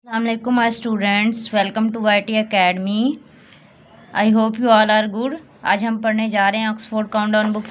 Assalamualaikum my students, welcome to YT Academy. I hope you all are good. आज हम पढ़ने जा रहे हैं ऑक्सफोर्ड काउंटडाउन बुक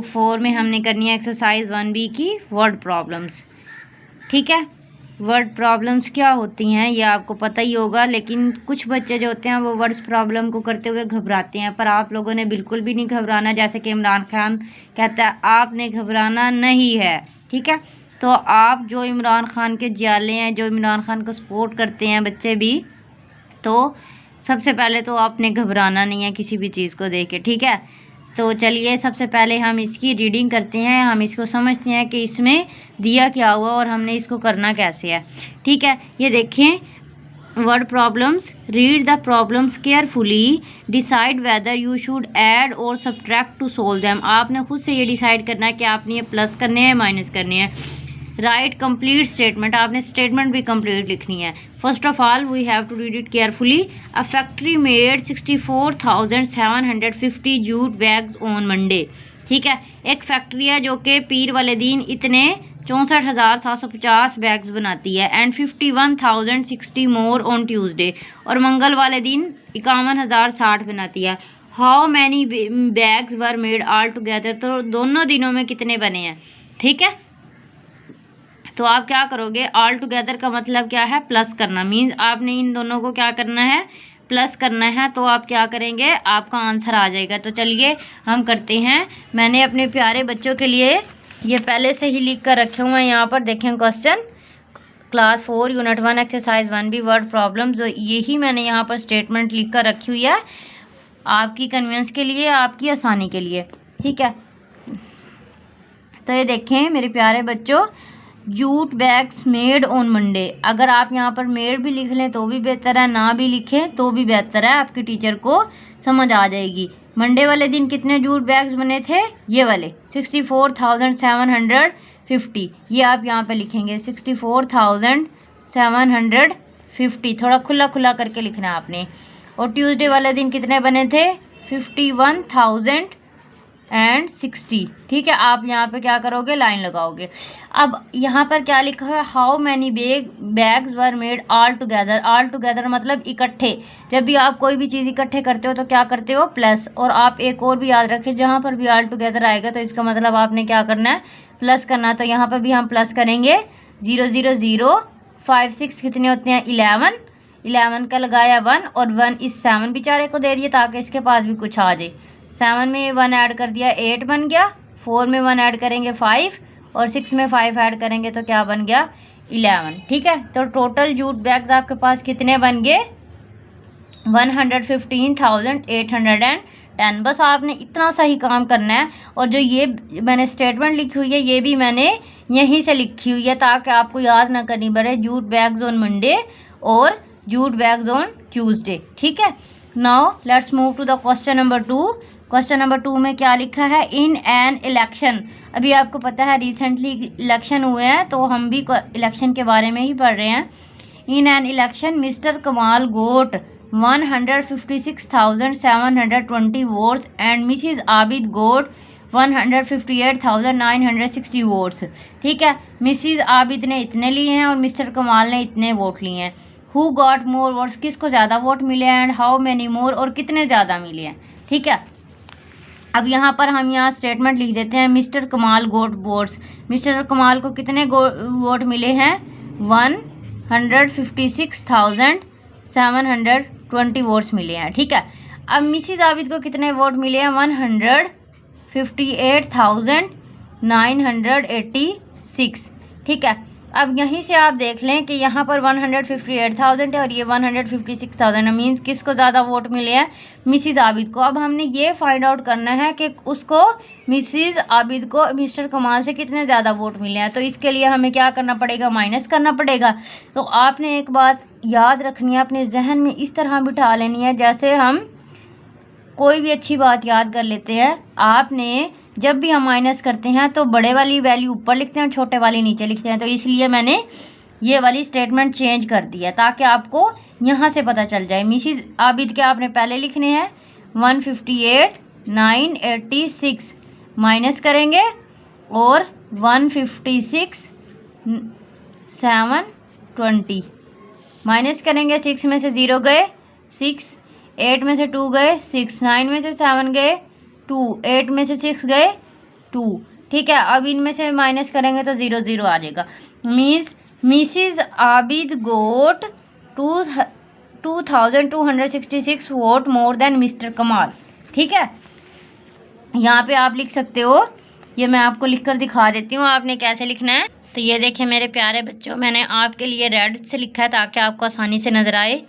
4 में हमने करनी है एक्सरसाइज 1B की वर्ड प्रॉब्लम्स। ठीक है, वर्ड प्रॉब्लम्स क्या होती हैं ये आपको पता ही होगा, लेकिन कुछ बच्चे जो होते हैं वो वर्ड्स प्रॉब्लम को करते हुए घबराते हैं, पर आप लोगों ने बिल्कुल भी नहीं घबराना। जैसे कि इमरान खान कहता है आपने घबराना नहीं है। ठीक है, तो आप जो इमरान खान के जियाले हैं, जो इमरान खान को सपोर्ट करते हैं बच्चे भी, तो सबसे पहले तो आपने घबराना नहीं है किसी भी चीज़ को देख के। ठीक है, तो चलिए सबसे पहले हम इसकी रीडिंग करते हैं, हम इसको समझते हैं कि इसमें दिया क्या हुआ और हमने इसको करना कैसे है। ठीक है, ये देखें word problems. Read the problems carefully, decide whether you should add और सब्ट्रैक्ट टू सोल्व देम। आपने खुद से ये डिसाइड करना है कि आपने ये प्लस करने हैं माइनस करने हैं। राइट कंप्लीट स्टेटमेंट, आपने स्टेटमेंट भी कंप्लीट लिखनी है। First of all we have to read it carefully. A factory made 64,750 jute bags on Monday. ठीक है, एक फैक्ट्री है जो कि पीर वाले दिन इतने 64,750 बैग्स बनाती है। एंड 51,060 मोर ऑन ट्यूसडे, और मंगल वाले दिन 51,060 बनाती है। How many bags were made all together, तो दोनों दिनों में कितने बने हैं। ठीक है, तो आप क्या करोगे, ऑल टुगेदर का मतलब क्या है, प्लस करना। मीन्स आपने इन दोनों को क्या करना है, प्लस करना है। तो आप क्या करेंगे, आपका आंसर आ जाएगा। तो चलिए हम करते हैं। मैंने अपने प्यारे बच्चों के लिए ये पहले से ही लिख कर रखे हुए हैं। यहाँ पर देखें question class 4 unit 1 exercise 1B word problem, जो यही मैंने यहाँ पर स्टेटमेंट लिख कर रखी हुई है आपकी कन्वीनियंस के लिए, आपकी आसानी के लिए। ठीक है, तो ये देखें मेरे प्यारे बच्चों, jute bags made on Monday. अगर आप यहाँ पर मेड भी लिख लें तो भी बेहतर है, ना भी लिखें तो भी बेहतर है, आपकी टीचर को समझ आ जाएगी। मंडे वाले दिन कितने जूट बैग्स बने थे, ये वाले 64,750। ये आप यहाँ पे लिखेंगे 64,750, थोड़ा खुला खुला करके लिखना है आपने। और ट्यूसडे वाले दिन कितने बने थे, 51,060। ठीक है, आप यहाँ पे क्या करोगे, लाइन लगाओगे। अब यहाँ पर क्या लिखा है, how many bags were made all together. All together मतलब इकट्ठे। जब भी आप कोई भी चीज़ इकट्ठे करते हो तो क्या करते हो, प्लस। और आप एक और भी याद रखें, जहाँ पर भी ऑल टुगेदर आएगा तो इसका मतलब आपने क्या करना है, प्लस करना। तो यहाँ पर भी हम प्लस करेंगे। 0 0 0 5 6 कितने होते हैं, 11 का लगाया 1, और 1 इस 7 बेचारे को दे दिए ताकि इसके पास भी कुछ आ जाए। 7 में 1 ऐड कर दिया, 8 बन गया। 4 में 1 ऐड करेंगे 5, और 6 में 5 ऐड करेंगे तो क्या बन गया, 11। ठीक है, तो टोटल जूट बैग्स आपके पास कितने बन गए, 115,810। बस आपने इतना सा ही काम करना है। और जो ये मैंने स्टेटमेंट लिखी हुई है ये भी मैंने यहीं से लिखी हुई है ताकि आपको याद ना करनी पड़े, जूट बैग्स ऑन मंडे और जूट बैग्स ऑन ट्यूसडे। ठीक है, now let's move to the question number 2। Question number 2 में क्या लिखा है, इन एन इलेक्शन। अभी आपको पता है रिसेंटली इलेक्शन हुए हैं, तो हम भी इलेक्शन के बारे में ही पढ़ रहे हैं। In an election Mr Kamal got 156,720 votes and Mrs Abid got 158,960 votes. ठीक है, मिसिज आबिद ने इतने लिए हैं और मिस्टर कमाल ने इतने वोट लिए हैं। हु गॉट मोर वोट्स, किसको ज़्यादा वोट मिले हैं, एंड हाउ मैनी मोर, और कितने ज़्यादा मिले हैं। ठीक है, अब यहाँ पर हम यहाँ स्टेटमेंट लिख देते हैं, मिस्टर कमाल गोट वोट्स। मिस्टर कमाल को कितने वोट मिले हैं, 156,720 वोट्स मिले हैं। ठीक है, अब मिसिज आबिद को कितने वोट मिले हैं, 158,986। ठीक है, अब यहीं से आप देख लें कि यहाँ पर 158,000 है और ये 156,000 है। मीन्स किसको ज़्यादा वोट मिले हैं, मिसिज आबिद को। अब हमने ये फाइंड आउट करना है कि उसको, मिसिज आबिद को मिस्टर कमाल से कितने ज़्यादा वोट मिले हैं। तो इसके लिए हमें क्या करना पड़ेगा, माइनस करना पड़ेगा। तो आपने एक बात याद रखनी है, अपने जहन में इस तरह बिठा लेनी है जैसे हम कोई भी अच्छी बात याद कर लेते हैं। आपने जब भी हम माइनस करते हैं तो बड़े वाली वैल्यू ऊपर लिखते हैं, छोटे वाली नीचे लिखते हैं। तो इसलिए मैंने ये वाली स्टेटमेंट चेंज कर दी है ताकि आपको यहाँ से पता चल जाए। मिसिज आबिद के आपने पहले लिखने हैं 158,986, माइनस करेंगे और 156,720। माइनस करेंगे, 6 में से 0 गए 6, 8 में से 2 गए 6, 9 में से 7 गए 2, 8 में से 6 गए 2। ठीक है, अब इनमें से माइनस करेंगे तो 0 0 आ जाएगा। मीन्स मिसिज आबिद गोट 2266 वोट मोर देन मिस्टर कमाल। ठीक है, यहाँ पे आप लिख सकते हो, ये मैं आपको लिखकर दिखा देती हूँ आपने कैसे लिखना है। तो ये देखिए मेरे प्यारे बच्चों, मैंने आपके लिए रेड से लिखा है ताकि आपको आसानी से नज़र आए।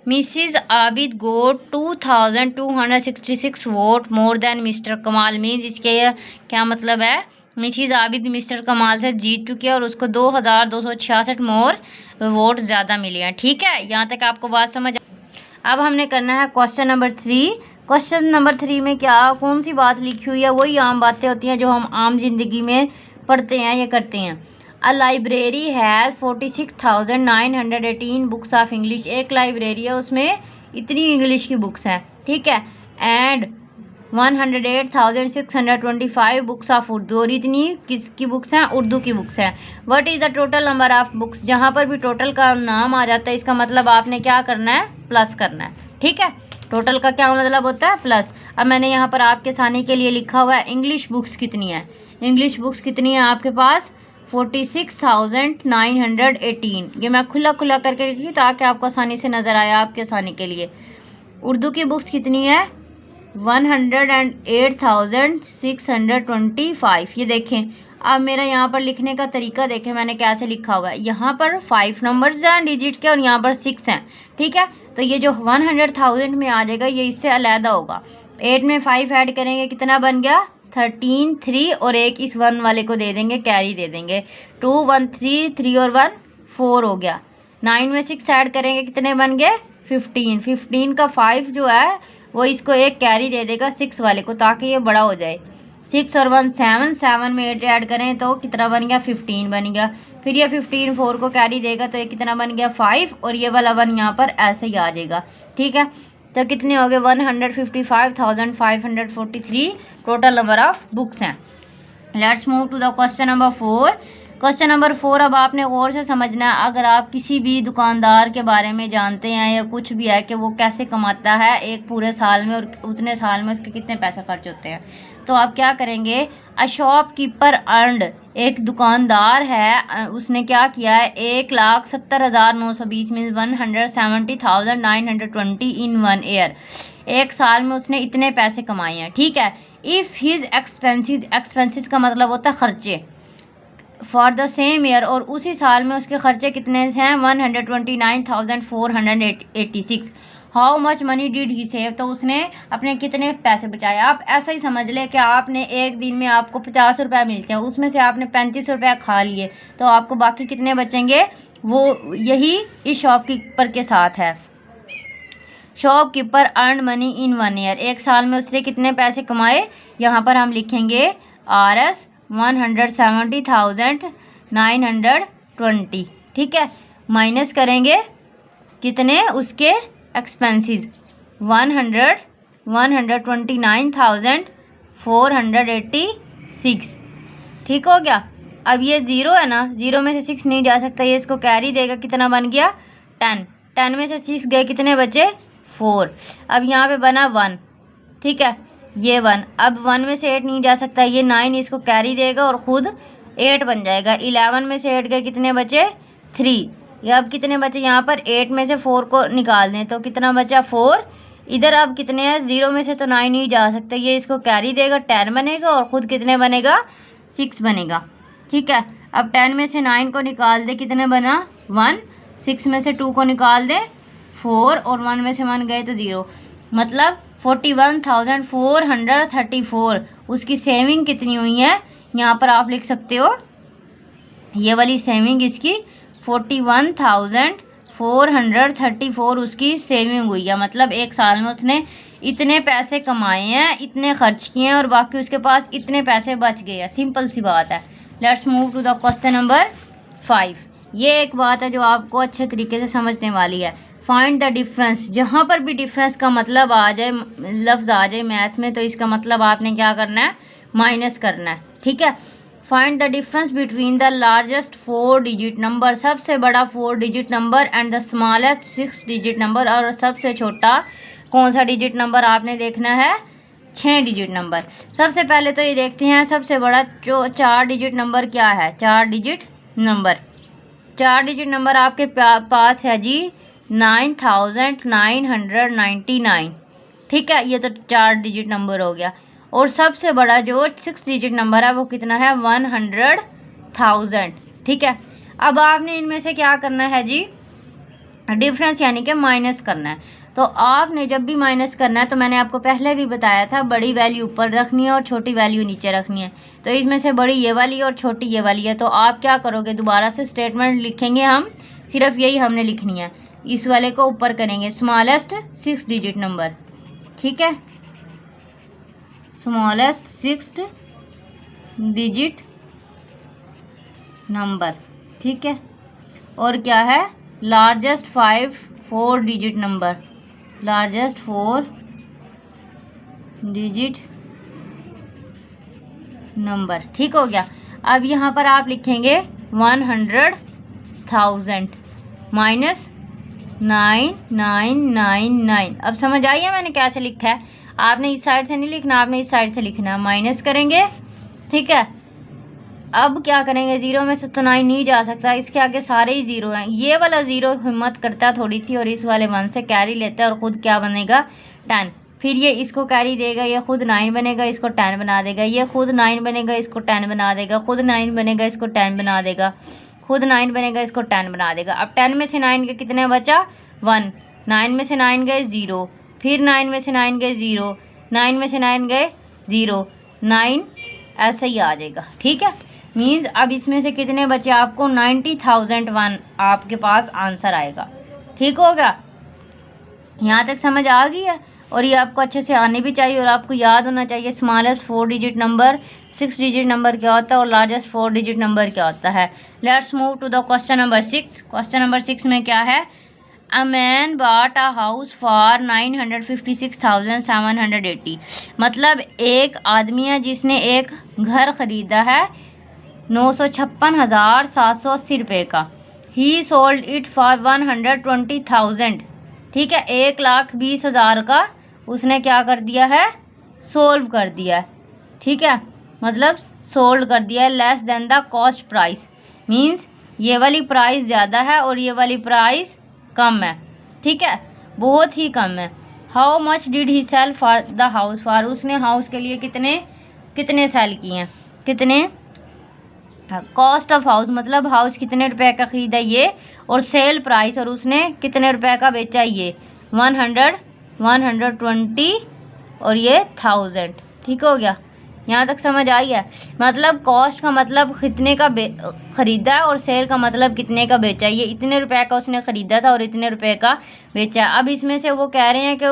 मिसिज आबिद गोट 2266 वोट मोर देन मिस्टर कमाल। मीन्स इसके क्या मतलब है, मिसिज आबिद मिस्टर कमाल से जीत चुकी है और उसको 2266 मोर वोट ज़्यादा मिले हैं। ठीक है, यहाँ तक आपको बात समझ। अब हमने करना है क्वेश्चन नंबर 3। क्वेश्चन नंबर 3 में क्या कौन सी बात लिखी हुई है, वही आम बातें होती हैं जो हम आम जिंदगी में पढ़ते हैं या करते हैं। A library has 46,918 books of English. एक लाइब्रेरी है, उसमें इतनी इंग्लिश की बुक्स हैं। ठीक है, एंड 108,625 बुक्स ऑफ उर्दू। और इतनी किसकी बुक्स हैं, उर्दू की बुक्स हैं। What is the total number of books. जहाँ पर भी टोटल का नाम आ जाता है इसका मतलब आपने क्या करना है, प्लस करना है। ठीक है, टोटल का क्या मतलब होता है, प्लस। अब मैंने यहाँ पर आपके आसानी के लिए लिखा हुआ है इंग्लिश बुक्स कितनी है। इंग्लिश बुक्स कितनी है आपके पास, 46,918। ये मैं खुला खुला करके लिखी ताकि आपको आसानी से नज़र आए आपके आसानी के लिए। उर्दू की बुक्स कितनी है, 108,625। ये देखें, अब मेरा यहाँ पर लिखने का तरीका देखें मैंने कैसे लिखा हुआ है। यहाँ पर 5 नंबर्स हैं डिजिट के और यहाँ पर 6 हैं। ठीक है, तो ये जो 100,000 में आ जाएगा ये इससे अलहदा होगा। 8 में 5 ऐड करेंगे कितना बन गया, 13, 3 और 1 इस 1 वाले को दे देंगे, कैरी दे देंगे। 2 1 3, 3 और 1 4 हो गया। 9 में 6 ऐड करेंगे कितने बन गए, 15। 15 का 5 जो है वो इसको एक कैरी दे देगा 6 वाले को ताकि ये बड़ा हो जाए। 6 और 1 7, 7 में 8 ऐड करें तो कितना बन गया, 15 बन गया। फिर ये 15 4 को कैरी देगा तो ये कितना बन गया, 5 और ये वाला 1 यहाँ पर ऐसे ही आ जाएगा। ठीक है, तो कितने हो गए, 155,543 टोटल नंबर ऑफ बुक्स हैं। Let's move to the question number 4। Question number 4 अब आपने गौर से समझना है। अगर आप किसी भी दुकानदार के बारे में जानते हैं या कुछ भी है कि वो कैसे कमाता है एक पूरे साल में और उतने साल में उसके कितने पैसे खर्च होते हैं, तो आप क्या करेंगे, अ शॉपकीपर अर्नड, एक दुकानदार है उसने क्या किया है, 1,70,920 मीन्स 170,920 इन 1 ईयर। एक साल में उसने इतने पैसे कमाए हैं। ठीक है, इफ़ हिज एक्सपेंसेस, एक्सपेंसेस का मतलब होता है खर्चे, फॉर द सेम ईयर, और उसी साल में उसके खर्चे कितने हैं, 129,486। How much money did he save, तो उसने अपने कितने पैसे बचाए। आप ऐसा ही समझ लें कि आपने एक दिन में आपको 50 रुपये मिलते हैं, उसमें से आपने 35 रुपये खा लिए तो आपको बाकी कितने बचेंगे, वो यही इस शॉपकीपर के साथ है। Shopkeeper earn money in 1 year, एक साल में उसने कितने पैसे कमाए, यहाँ पर हम लिखेंगे RS 170,920। ठीक है, माइनस करेंगे कितने उसके एक्सपेंसेस, 129,486। ठीक हो गया। अब ये 0 है ना, 0 में से 6 नहीं जा सकता, ये इसको कैरी देगा, कितना बन गया 10। 10 में से 6 गए कितने बचे 4। अब यहाँ पे बना 1। ठीक है, ये 1, अब 1 में से 8 नहीं जा सकता, ये 9 इसको कैरी देगा और ख़ुद 8 बन जाएगा। 11 में से 8 गए कितने बचे 3। ये अब कितने बचे, यहाँ पर 8 में से 4 को निकाल दें तो कितना बचा 4। इधर अब कितने हैं, 0 में से तो 9 नहीं जा सकते, ये इसको कैरी देगा 10 बनेगा और ख़ुद कितने बनेगा 6 बनेगा। ठीक है, अब 10 में से 9 को निकाल दे कितने बना 1। 6 में से 2 को निकाल दे 4 और 1 में से 1 गए तो 0, मतलब 41,434 उसकी सेविंग कितनी हुई है। यहाँ पर आप लिख सकते हो ये वाली सेविंग इसकी 41,434 उसकी सेविंग हुई है, मतलब एक साल में उसने इतने पैसे कमाए हैं, इतने खर्च किए हैं और बाकी उसके पास इतने पैसे बच गए हैं। सिंपल सी बात है। Let's move to the question number 5। ये एक बात है जो आपको अच्छे तरीके से समझने वाली है। फाइंड द डिफरेंस, जहाँ पर भी डिफरेंस का मतलब आ जाए, लफ्ज़ आ जाए मैथ में, तो इसका मतलब आपने क्या करना है, माइनस करना है। ठीक है, find the difference between the largest 4 digit number, सबसे बड़ा 4 digit number, and the smallest 6 digit number, और सबसे छोटा कौन सा डिजिट नंबर आपने देखना है, 6 डिजिट नंबर। सबसे पहले तो ये देखते हैं सबसे बड़ा जो 4 डिजिट नंबर क्या है। 4 डिजिट नंबर, 4 डिजिट नंबर आपके पास है जी 9999, ठीक है, ये तो 4 डिजिट नंबर हो गया। और सबसे बड़ा जो 6 डिजिट नंबर है वो कितना है, 100,000, ठीक है। अब आपने इनमें से क्या करना है जी, डिफरेंस यानी कि माइनस करना है। तो आपने जब भी माइनस करना है, तो मैंने आपको पहले भी बताया था, बड़ी वैल्यू ऊपर रखनी है और छोटी वैल्यू नीचे रखनी है। तो इसमें से बड़ी ये वाली और छोटी ये वाली है। तो आप क्या करोगे, दोबारा से स्टेटमेंट लिखेंगे हम, सिर्फ यही हमने लिखनी है, इस वाले को ऊपर करेंगे, स्मॉलेस्ट 6 डिजिट नंबर, ठीक है, स्मॉलेस्ट 6 डिजिट नंबर, ठीक है। और क्या है, largest 4 digit number, largest 4 digit number, ठीक हो गया। अब यहाँ पर आप लिखेंगे 100,000 माइनस 9999। अब समझ आई है मैंने कैसे लिखा है। आपने इस साइड से नहीं लिखना, आपने इस साइड से लिखना है, माइनस करेंगे, ठीक है। अब क्या करेंगे, जीरो में से तो 9 नहीं जा सकता, इसके आगे सारे ही जीरो हैं। ये वाला जीरो हिम्मत करता है थोड़ी सी, और इस वाले 1 से कैरी लेता है और ख़ुद क्या बनेगा, 10। फिर ये इसको कैरी देगा, ये खुद 9 बनेगा, इसको 10 बना देगा, ये खुद 9 बनेगा, इसको 10 बना देगा, खुद 9 बनेगा, इसको 10 बना देगा, खुद 9 बनेगा, इसको 10 बना देगा। अब 10 में से 9 के कितने बचा, 1, 9 में से 9 गए 0, फिर 9 में से 9 गए 0, 9 में से 9 गए 0, 9 ऐसे ही आ जाएगा, ठीक है। मीन्स अब इसमें से कितने बचे आपको, 90,001 आपके पास आंसर आएगा, ठीक होगा। यहाँ तक समझ आ गई है। और ये आपको अच्छे से आने भी चाहिए और आपको याद होना चाहिए smallest 4 digit number, 6 digit number क्या होता है और लार्जेस्ट 4 डिजिट नंबर क्या होता है। Let's move to the question number 6। Question number 6 में क्या है, a man bought a house for 956,780। मतलब एक आदमी है जिसने एक घर ख़रीदा है 956,780 रुपये का। ही सोल्ड इट फॉर 120,000, ठीक है, 1,20,000 का उसने क्या कर दिया है, सोल्व कर दिया है, ठीक है, मतलब सोल्ड कर दिया है, less than the cost price. Means ये वाली प्राइस ज़्यादा है और ये वाली प्राइस कम है, ठीक है, बहुत ही कम है। How much did he sell for the house, for उसने हाउस के लिए कितने सेल किए हैं, कितने, कॉस्ट ऑफ हाउस मतलब हाउस कितने रुपए का ख़रीदा ये, और सेल प्राइस और उसने कितने रुपए का बेचा ये, 100, 120 और ये 1000, ठीक हो गया। यहाँ तक समझ आई है। मतलब कॉस्ट का मतलब कितने का ख़रीदा है और सेल का मतलब कितने का बेचा है। ये इतने रुपए का उसने ख़रीदा था और इतने रुपए का बेचा है। अब इसमें से वो कह रहे हैं कि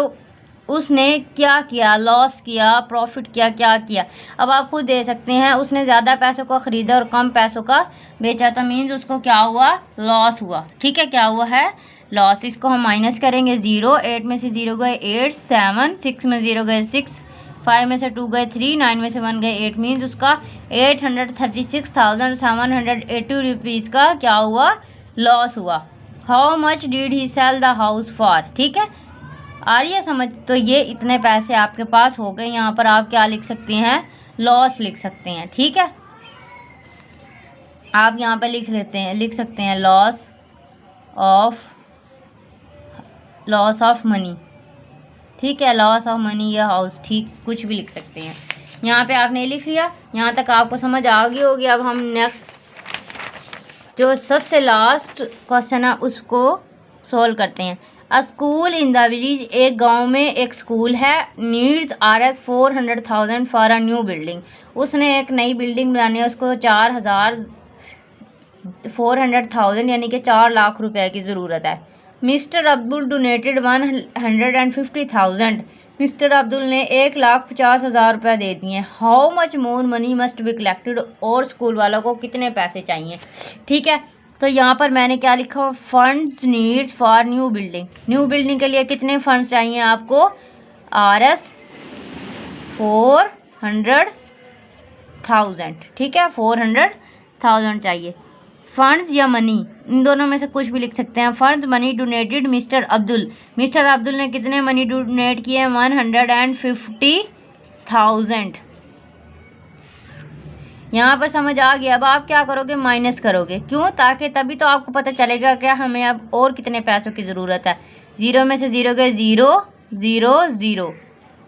उसने क्या किया, लॉस किया, प्रॉफिट किया, क्या किया। अब आप खुद दे सकते हैं, उसने ज़्यादा पैसों का ख़रीदा और कम पैसों का बेचा था, मीन्स उसको क्या हुआ, लॉस हुआ, ठीक है, क्या हुआ है, लॉस। इसको हम माइनस करेंगे, 0, 8 में से 0 गए 8, 7, 6 में 0 गए 6, 5 में से 2 गए 3, 9 में से 1 गए 8, मीन्स उसका 836,780 रुपीज़ का क्या हुआ, लॉस हुआ। How much did he sell the house for, ठीक है, आ रही है समझ। तो ये इतने पैसे आपके पास हो गए। यहाँ पर आप क्या लिख सकते हैं, लॉस लिख सकते हैं, ठीक है। आप यहाँ पर लिख सकते हैं लॉस ऑफ मनी, ठीक है, लॉस ऑफ मनी या हाउस, ठीक, कुछ भी लिख सकते हैं। यहाँ पे आपने लिख लिया, यहाँ तक आपको समझ आ गई होगी। अब हम नेक्स्ट जो सबसे लास्ट क्वेश्चन है उसको सोल्व करते हैं। अ स्कूल इन द विलेज, एक गांव में एक स्कूल है, needs Rs 400,000 for a new building. उसने एक नई बिल्डिंग बनानी है, उसको 400,000 यानी कि 4 लाख रुपए की ज़रूरत है। Mister Abdul donated 150,000, mister Abdul ने 1,50,000 रुपये दे दिए। How much more money must be collected, और स्कूल वालों को कितने पैसे चाहिए, ठीक है। तो यहाँ पर मैंने क्या लिखा, funds needs for new building. New building के लिए कितने फंड्स चाहिए आपको, Rs 400 400,000, ठीक है, 400,000 चाहिए। फंड्स या मनी, इन दोनों में से कुछ भी लिख सकते हैं। Funds money donated mister Abdul, mister Abdul ने कितने मनी डोनेट किए हैं? 150,000। यहाँ पर समझ आ गया। अब आप क्या करोगे? माइनस करोगे। क्यों? ताकि तभी तो आपको पता चलेगा कि हमें अब और कितने पैसों की ज़रूरत है। 0 में से 0 गए 0 0 0,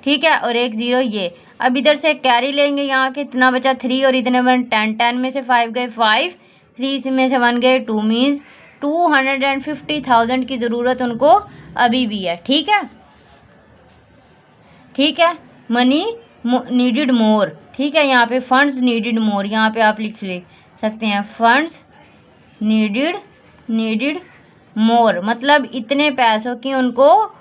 ठीक है, और एक 0 ये। अब इधर से कैरी लेंगे, यहाँ के इतना बचा 3 और इतने बन 10, 10 में से 5 गए 5, 3 में से 1 गए 2, मीन्स 250,000 की ज़रूरत उनको अभी भी है, ठीक है, ठीक है। मनी नीडेड मोर, ठीक है, यहाँ पे फंड्स नीडेड मोर, यहाँ पे आप लिख सकते हैं फंड्स नीडेड मोर, मतलब इतने पैसों की उनको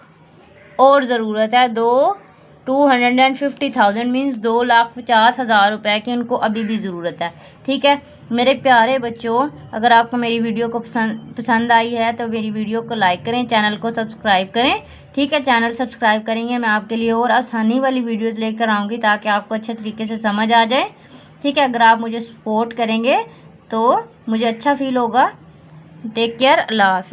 और ज़रूरत है। 250,000 मीन्स 2,50,000 रुपये की उनको अभी भी ज़रूरत है, ठीक है। मेरे प्यारे बच्चों, अगर आपको मेरी वीडियो को पसंद आई है तो मेरी वीडियो को लाइक करें, चैनल को सब्सक्राइब करें, ठीक है। चैनल सब्सक्राइब करेंगे, मैं आपके लिए और आसानी वाली वीडियोस लेकर आऊँगी ताकि आपको अच्छे तरीके से समझ आ जाए, ठीक है। अगर आप मुझे सपोर्ट करेंगे तो मुझे अच्छा फील होगा। टेक केयर, अल्लाह हाफिज़।